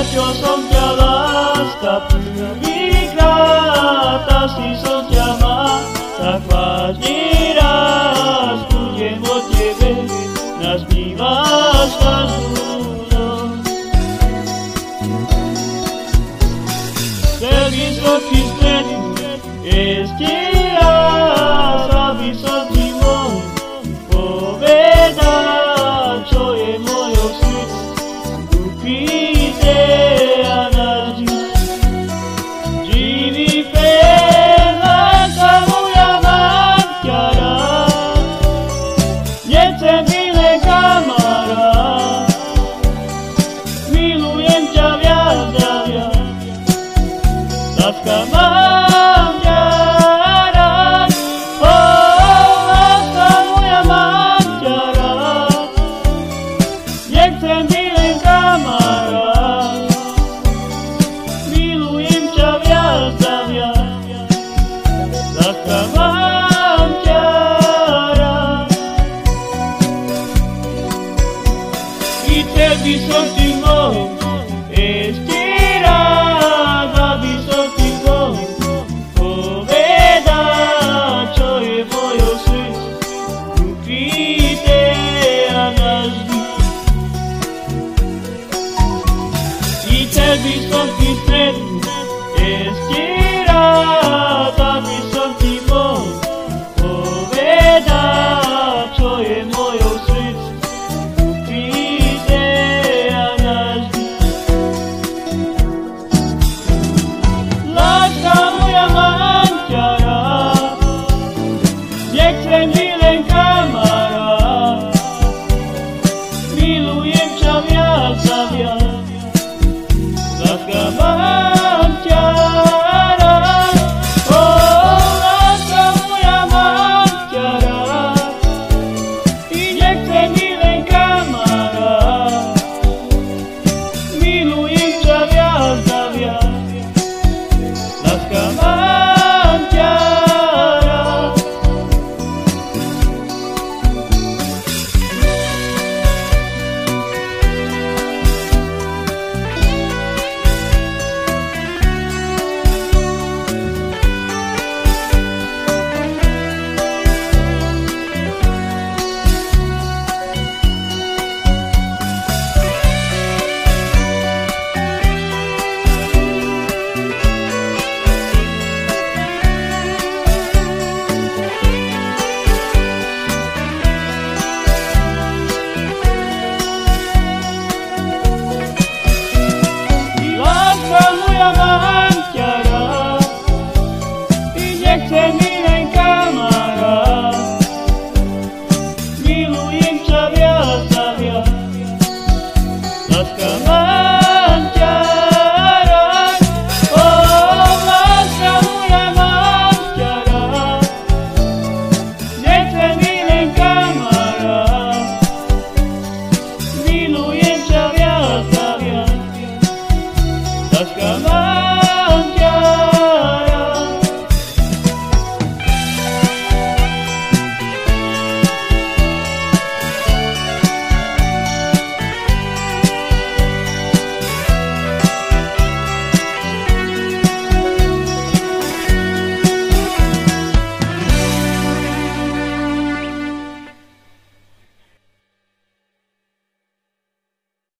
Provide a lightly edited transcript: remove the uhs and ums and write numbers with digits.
Srećo som ťa láska prvýkrát, asi som ťa mal tak vážny rád. Budem o tebe, nazmývaš každú noc. Chcel by som ti stretnúť ešte raz, aby som ti mohol povedať, čo je mojou srdci ukryté a navždy. Živý fen, láska moja, mám ťa rád. Nechcem byť len kamarát, milujem ťa viac a viac. Láska, mám ťa rád, láska moja, mám ťa rád. Nechcem byť len kamarát, milujem ťa viac a viac. Láska, mám ťa rád. I chcel by som ti mohol ešte raz, aby som ti mohol povedať, čo je v mojom srdci ukryté a navždy. I chcel by som ti stretnúť ešte raz, aby som ti mohol povedať, čo je v mojom srdci ukryté a navždy. Láska moja, mám ťa rád. Nechcem byť